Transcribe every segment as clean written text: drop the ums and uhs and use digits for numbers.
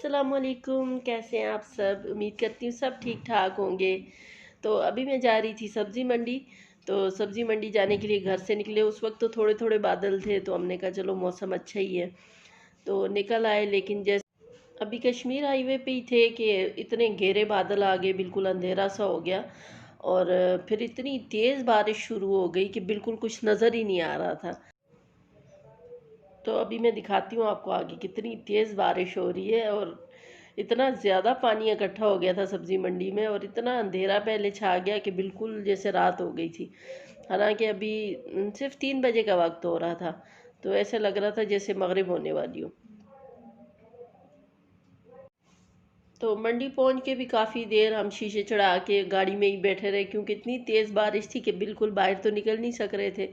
अस्सलामुअलैकुम, कैसे हैं आप सब। उम्मीद करती हूँ सब ठीक ठाक होंगे। तो अभी मैं जा रही थी सब्ज़ी मंडी। तो सब्ज़ी मंडी जाने के लिए घर से निकले, उस वक्त तो थोड़े थोड़े बादल थे, तो हमने कहा चलो मौसम अच्छा ही है तो निकल आए। लेकिन जैसे अभी कश्मीर हाईवे पे ही थे कि इतने घेरे बादल आ गए, बिल्कुल अंधेरा सा हो गया। और फिर इतनी तेज़ बारिश शुरू हो गई कि बिल्कुल कुछ नज़र ही नहीं आ रहा था। तो अभी मैं दिखाती हूँ आपको आगे कितनी तेज़ बारिश हो रही है। और इतना ज़्यादा पानी इकट्ठा हो गया था सब्ज़ी मंडी में, और इतना अंधेरा पहले छा गया कि बिल्कुल जैसे रात हो गई थी। हालांकि अभी सिर्फ 3 बजे का वक्त हो रहा था, तो ऐसा लग रहा था जैसे मगरिब होने वाली हो। तो मंडी पहुंच के भी काफ़ी देर हम शीशे चढ़ा के गाड़ी में ही बैठे रहे, क्योंकि इतनी तेज़ बारिश थी कि बिल्कुल बाहर तो निकल नहीं सक रहे थे।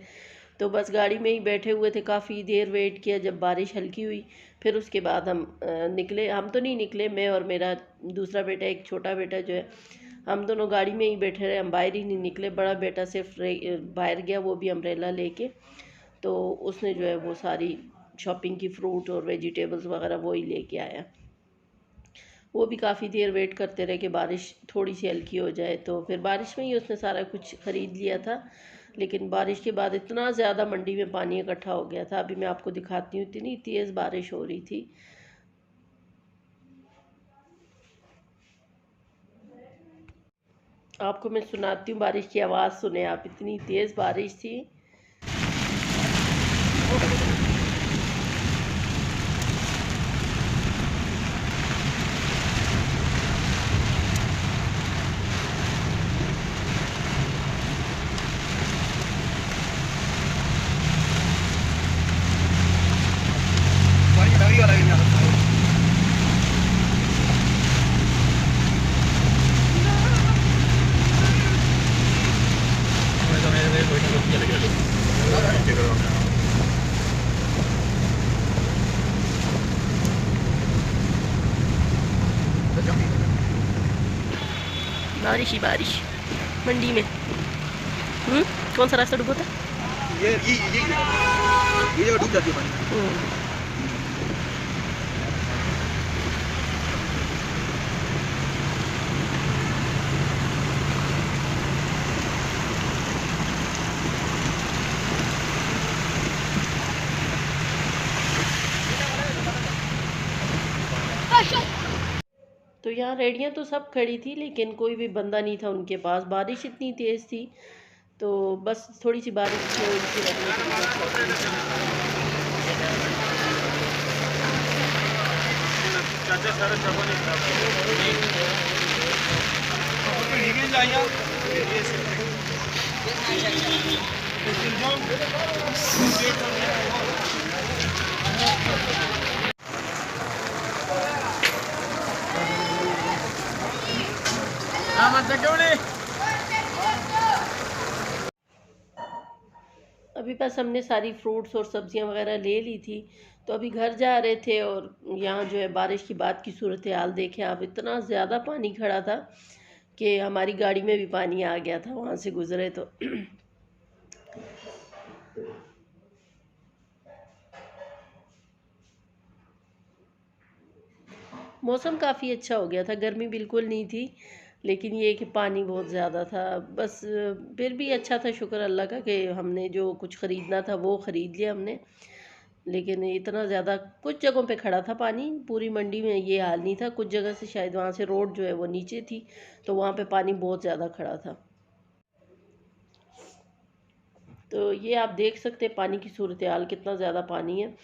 तो बस गाड़ी में ही बैठे हुए थे, काफ़ी देर वेट किया। जब बारिश हल्की हुई फिर उसके बाद हम निकले। हम तो नहीं निकले, मैं और मेरा दूसरा बेटा, एक छोटा बेटा जो है, हम दोनों गाड़ी में ही बैठे रहे। हम बाहर ही नहीं निकले। बड़ा बेटा सिर्फ बाहर गया, वो भी अम्ब्रेला लेके। तो उसने जो है वो सारी शॉपिंग की, फ्रूट और वेजिटेबल्स वगैरह वो ही लेके आया। वो भी काफ़ी देर वेट करते रहे कि बारिश थोड़ी सी हल्की हो जाए, तो फिर बारिश में ही उसने सारा कुछ ख़रीद लिया था। लेकिन बारिश के बाद इतना ज़्यादा मंडी में पानी इकट्ठा हो गया था। अभी मैं आपको दिखाती हूँ, इतनी तेज़ बारिश हो रही थी। आपको मैं सुनाती हूँ, बारिश की आवाज़ सुने आप, इतनी तेज़ बारिश थी। बारिश ही बारिश मंडी में। कौन सा रास्ता डूबा था? ये जगह डूब जाती है पानी। तो यहाँ रेडियाँ तो सब खड़ी थी, लेकिन कोई भी बंदा नहीं था उनके पास। बारिश इतनी तेज़ थी, तो बस थोड़ी सी बारिश में उनकी अभी बस हमने सारी फ्रूट्स और सब्जियां वगैरह ले ली थी। तो अभी घर जा रहे थे, और यहाँ जो है बारिश की बात की सूरत हाल देखें आप, इतना ज़्यादा पानी खड़ा था कि हमारी गाड़ी में भी पानी आ गया था वहाँ से गुज़रे तो। मौसम काफ़ी अच्छा हो गया था, गर्मी बिल्कुल नहीं थी। लेकिन ये कि पानी बहुत ज़्यादा था। बस फिर भी अच्छा था, शुक्र अल्लाह का, कि हमने जो कुछ ख़रीदना था वो ख़रीद लिया हमने। लेकिन इतना ज़्यादा कुछ जगहों पे खड़ा था पानी, पूरी मंडी में ये हाल नहीं था। कुछ जगह से शायद वहाँ से रोड जो है वो नीचे थी, तो वहाँ पे पानी बहुत ज़्यादा खड़ा था। तो ये आप देख सकते हैं पानी की सूरत हाल, कितना ज़्यादा पानी है।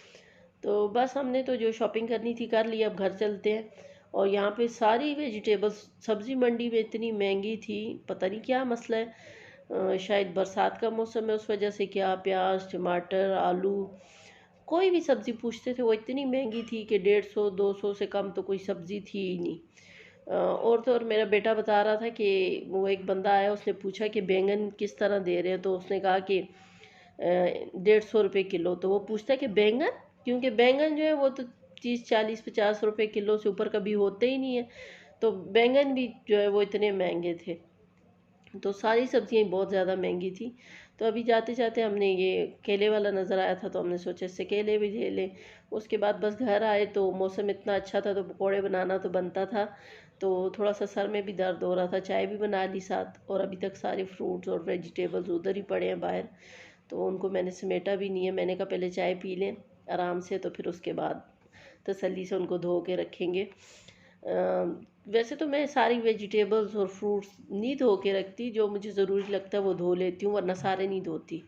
तो बस हमने तो जो शॉपिंग करनी थी कर ली, अब घर चलते हैं। और यहाँ पे सारी वेजिटेबल्स, सब्ज़ी मंडी में इतनी महंगी थी, पता नहीं क्या मसला है। शायद बरसात का मौसम है, उस वजह से क्या, प्याज, टमाटर, आलू, कोई भी सब्ज़ी पूछते थे वो इतनी महंगी थी कि 150-200 से कम तो कोई सब्ज़ी थी ही नहीं। और तो और मेरा बेटा बता रहा था कि वो एक बंदा आया, उसने पूछा कि बैंगन किस तरह दे रहे हैं, तो उसने कहा कि 150 रुपये किलो। तो वो पूछता है कि बैंगन, क्योंकि बैंगन जो है वो तो 30-40-50 रुपये किलो से ऊपर कभी होते ही नहीं है। तो बैंगन भी जो है वो इतने महंगे थे। तो सारी सब्जियां बहुत ज़्यादा महंगी थी। तो अभी जाते जाते हमने ये केले वाला नज़र आया था, तो हमने सोचा इससे केले भी ले लें। उसके बाद बस घर आए तो मौसम इतना अच्छा था, तो पकोड़े बनाना तो बनता था। तो थोड़ा सा सर में भी दर्द हो रहा था, चाय भी बना ली साथ, और अभी तक सारे फ्रूट्स और वेजिटेबल्स उधर ही पड़े हैं बाहर। तो उनको मैंने समेटा भी नहीं है। मैंने कहा पहले चाय पी लें आराम से, तो फिर उसके बाद तसल्ली से उनको धो के रखेंगे। वैसे तो मैं सारी वेजिटेबल्स और फ्रूट्स नहीं धो के रखती, जो मुझे ज़रूरी लगता है वो धो लेती हूँ, वरना सारे नहीं धोती।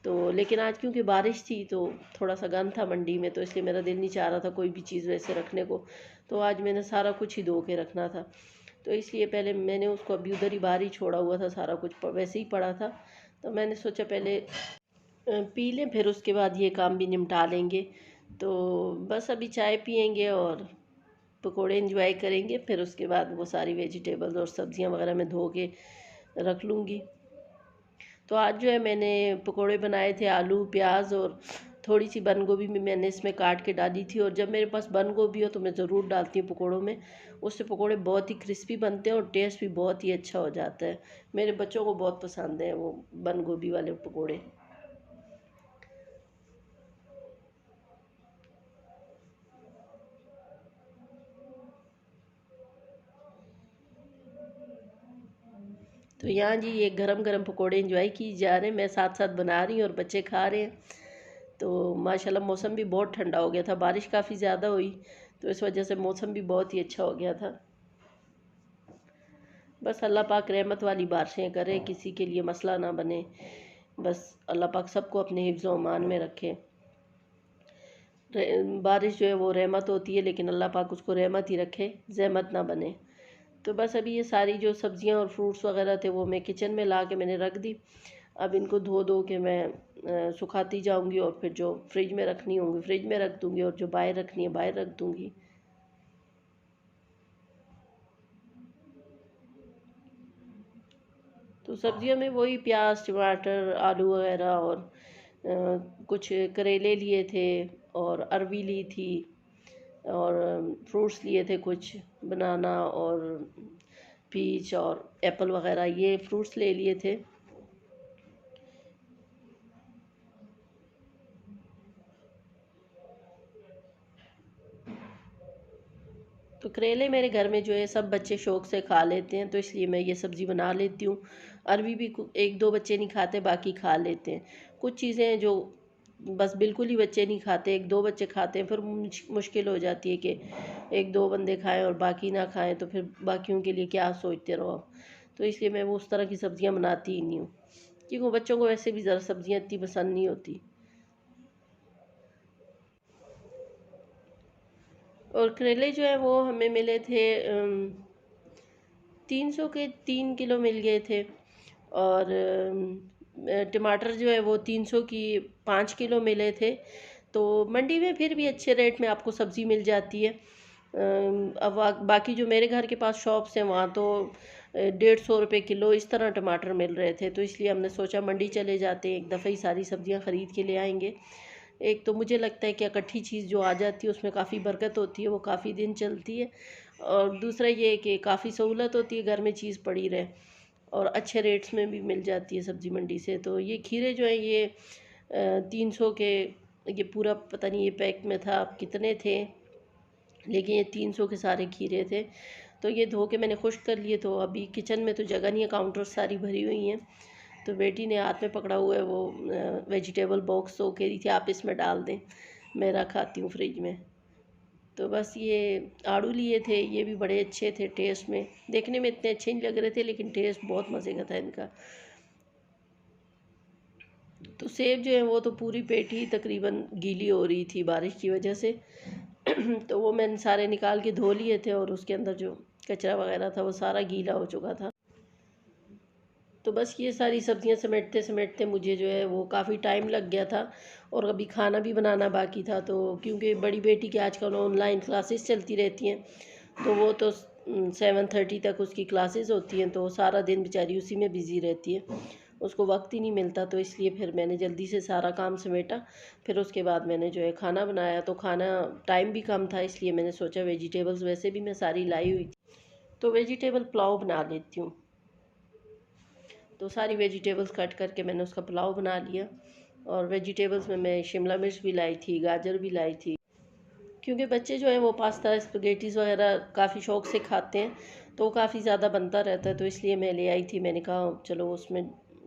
तो लेकिन आज क्योंकि बारिश थी तो थोड़ा सा गंद था मंडी में, तो इसलिए मेरा दिल नहीं चाह रहा था कोई भी चीज़ वैसे रखने को। तो आज मैंने सारा कुछ ही धो के रखना था, तो इसलिए पहले मैंने उसको अभी उधर ही बाहर ही छोड़ा हुआ था, सारा कुछ वैसे ही पड़ा था। तो मैंने सोचा पहले पी लें, फिर उसके बाद ये काम भी निपटा लेंगे। तो बस अभी चाय पियेंगे और पकोड़े एंजॉय करेंगे, फिर उसके बाद वो सारी वेजिटेबल्स और सब्जियां वगैरह मैं धो के रख लूँगी। तो आज जो है मैंने पकोड़े बनाए थे, आलू प्याज और थोड़ी सी बंद गोभी भी मैंने इसमें काट के डाली थी। और जब मेरे पास बंद गोभी हो तो मैं ज़रूर डालती हूँ पकोड़ों में, उससे पकोड़े बहुत ही क्रिस्पी बनते हैं और टेस्ट भी बहुत ही अच्छा हो जाता है। मेरे बच्चों को बहुत पसंद है वो बंद गोभी वाले पकोड़े। तो यहाँ जी ये गरम गरम पकोड़े एंजॉय किए जा रहे हैं, मैं साथ साथ बना रही हूँ और बच्चे खा रहे हैं। तो माशाल्लाह मौसम भी बहुत ठंडा हो गया था, बारिश काफ़ी ज़्यादा हुई, तो इस वजह से मौसम भी बहुत ही अच्छा हो गया था। बस अल्लाह पाक रहमत वाली बारिशें करे, किसी के लिए मसला ना बने। बस अल्लाह पाक सबको अपने हिफ्ज़ व अमान में रखे। बारिश जो है वो रहमत होती है, लेकिन अल्लाह पाक उसको रहमत ही रखे, ज़हमत ना बने। तो बस अभी ये सारी जो सब्जियां और फ्रूट्स वगैरह थे वो मैं किचन में ला के मैंने रख दी। अब इनको धो धो के मैं सुखाती जाऊंगी, और फिर जो फ्रिज में रखनी होंगी फ्रिज में रख दूंगी, और जो बाहर रखनी है बाहर रख दूंगी। तो सब्जियों में वही प्याज टमाटर आलू वगैरह, और कुछ करेले लिए थे, और अरवी ली थी, और फ्रूट्स लिए थे कुछ, बनाना और पीच और एप्पल वगैरह, ये फ्रूट्स ले लिए थे। तो करेले मेरे घर में जो है सब बच्चे शौक़ से खा लेते हैं, तो इसलिए मैं ये सब्ज़ी बना लेती हूँ। अरवी भी एक दो बच्चे नहीं खाते, बाकी खा लेते हैं। कुछ चीज़ें हैं जो बस बिल्कुल ही बच्चे नहीं खाते, एक दो बच्चे खाते हैं, फिर मुश्किल हो जाती है कि एक दो बंदे खाएं और बाकी ना खाएं, तो फिर बाकियों के लिए क्या सोचते रहो आप। तो इसलिए मैं वो उस तरह की सब्ज़ियाँ बनाती ही नहीं हूँ, क्योंकि बच्चों को वैसे भी ज़रा सब्ज़ियाँ इतनी पसंद नहीं होती। और करेले जो है वो हमें मिले थे 300 के 3 किलो मिल गए थे। और टमाटर जो है वो 300 की 5 किलो मिले थे। तो मंडी में फिर भी अच्छे रेट में आपको सब्ज़ी मिल जाती है। अब बाकी जो मेरे घर के पास शॉप्स हैं वहाँ तो 150 रुपये किलो इस तरह टमाटर मिल रहे थे, तो इसलिए हमने सोचा मंडी चले जाते हैं, एक दफ़े ही सारी सब्ज़ियाँ ख़रीद के ले आएंगे। एक तो मुझे लगता है कि इकट्ठी चीज़ जो आ जाती है उसमें काफ़ी बरकत होती है, वो काफ़ी दिन चलती है। और दूसरा ये है कि काफ़ी सहूलत होती है, घर में चीज़ पड़ी रहे, और अच्छे रेट्स में भी मिल जाती है सब्ज़ी मंडी से। तो ये खीरे जो हैं ये 300 के, ये पूरा पता नहीं ये पैक में था कितने थे, लेकिन ये 300 के सारे खीरे थे। तो ये धो के मैंने खुश्क कर लिए। तो अभी किचन में तो जगह नहीं है, काउंटर सारी भरी हुई हैं। तो बेटी ने हाथ में पकड़ा हुआ है वो वेजिटेबल बॉक्स, तो कह रही थी आप इसमें डाल दें, मैं रख आती हूँ फ्रिज में। तो बस ये आड़ू लिए थे, ये भी बड़े अच्छे थे टेस्ट में, देखने में इतने अच्छे नहीं लग रहे थे लेकिन टेस्ट बहुत मज़े का था इनका। तो सेब जो है वो तो पूरी पेटी ही तकरीबन गीली हो रही थी बारिश की वजह से। तो वो मैंने सारे निकाल के धो लिए थे, और उसके अंदर जो कचरा वगैरह था वो सारा गीला हो चुका था। तो बस ये सारी सब्जियां समेटते समेटते मुझे जो है वो काफ़ी टाइम लग गया था, और अभी खाना भी बनाना बाकी था। तो क्योंकि बड़ी बेटी की आजकल ऑनलाइन क्लासेस चलती रहती हैं, तो वो तो 7:30 तक उसकी क्लासेस होती हैं, तो सारा दिन बेचारी उसी में बिज़ी रहती है, उसको वक्त ही नहीं मिलता। तो इसलिए फिर मैंने जल्दी से सारा काम समेटा, फिर उसके बाद मैंने जो है खाना बनाया। तो खाना टाइम भी कम था, इसलिए मैंने सोचा वेजिटेबल्स वैसे भी मैं सारी लाई हुई थी, तो वेजिटेबल पुलाव बना लेती हूँ। तो सारी वेजिटेबल्स कट करके मैंने उसका पुलाव बना लिया। और वेजिटेबल्स में मैं शिमला मिर्च भी लाई थी, गाजर भी लाई थी, क्योंकि बच्चे जो हैं वो पास्ता स्पगेटीज़ वगैरह काफ़ी शौक़ से खाते हैं, तो वो काफ़ी ज़्यादा बनता रहता है, तो इसलिए मैं ले आई थी। मैंने कहा चलो उसमें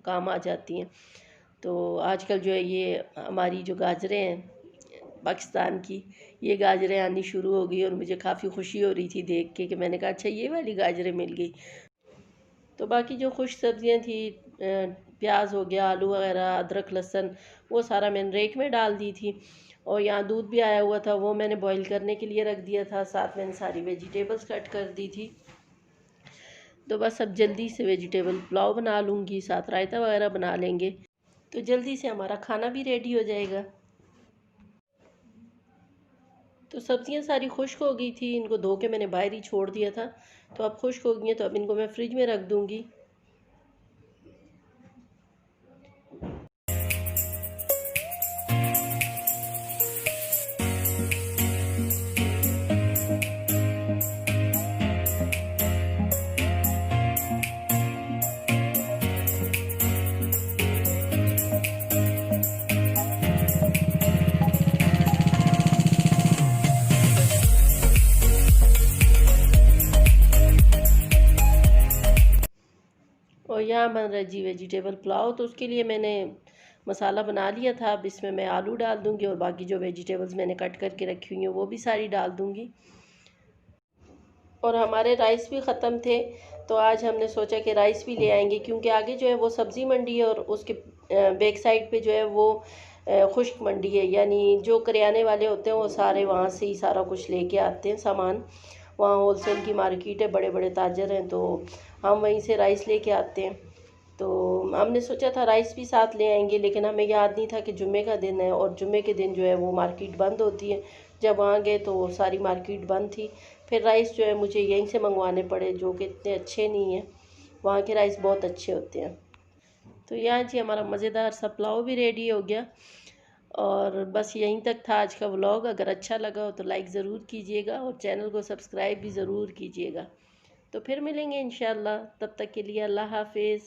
काम आ जाती हैं। तो आजकल जो है ये हमारी जो गाजरें हैं पाकिस्तान की, ये गाजरें आनी शुरू हो गई और मुझे काफ़ी खुशी हो रही थी देख के कि मैंने कहा अच्छा ये वाली गाजरें मिल गई। तो बाकी जो खुश्क सब्ज़ियाँ थी, प्याज हो गया, आलू वगैरह, अदरक लहसुन, वो सारा मैंने रेक में डाल दी थी। और यहाँ दूध भी आया हुआ था, वो मैंने बॉईल करने के लिए रख दिया था। साथ मैंने सारी वेजिटेबल्स कट कर दी थी। तो बस अब जल्दी से वेजिटेबल पुलाव बना लूँगी, साथ रायता वगैरह बना लेंगे, तो जल्दी से हमारा खाना भी रेडी हो जाएगा। तो सब्ज़ियाँ सारी खुश्क हो गई थी, इनको धो के मैंने बाहर ही छोड़ दिया था। तो अब खुश्क हो गई हैं, तो अब इनको मैं फ्रिज में रख दूँगी। और यहाँ बन रहा जी वेजिटेबल पुलाव। तो उसके लिए मैंने मसाला बना लिया था। अब इसमें मैं आलू डाल दूँगी और बाकी जो वेजिटेबल्स मैंने कट करके रखी हुई हैं वो भी सारी डाल दूँगी। और हमारे राइस भी ख़त्म थे, तो आज हमने सोचा कि राइस भी ले आएंगे, क्योंकि आगे जो है वो सब्ज़ी मंडी है और उसके बैक साइड पे जो है वो खुश्क मंडी है। यानी जो करियाने वाले होते हैं वो सारे वहाँ से ही सारा कुछ लेके आते हैं सामान। वहाँ होलसेल की मार्केट है, बड़े बड़े ताजर हैं, तो हम वहीं से राइस लेके आते हैं। तो हमने सोचा था राइस भी साथ ले आएंगे, लेकिन हमें याद नहीं था कि जुम्मे का दिन है और जुम्मे के दिन जो है वो मार्केट बंद होती है। जब वहाँ गए तो वो सारी मार्केट बंद थी। फिर राइस जो है मुझे यहीं से मंगवाने पड़े, जो कि इतने अच्छे नहीं हैं। वहाँ के राइस बहुत अच्छे होते हैं। तो यहाँ जी हमारा मज़ेदार सा पुलाव भी रेडी हो गया। और बस यहीं तक था आज का व्लॉग। अगर अच्छा लगा हो तो लाइक ज़रूर कीजिएगा और चैनल को सब्सक्राइब भी ज़रूर कीजिएगा। तो फिर मिलेंगे इंशाल्लाह, तब तक के लिए अल्लाह हाफिज़।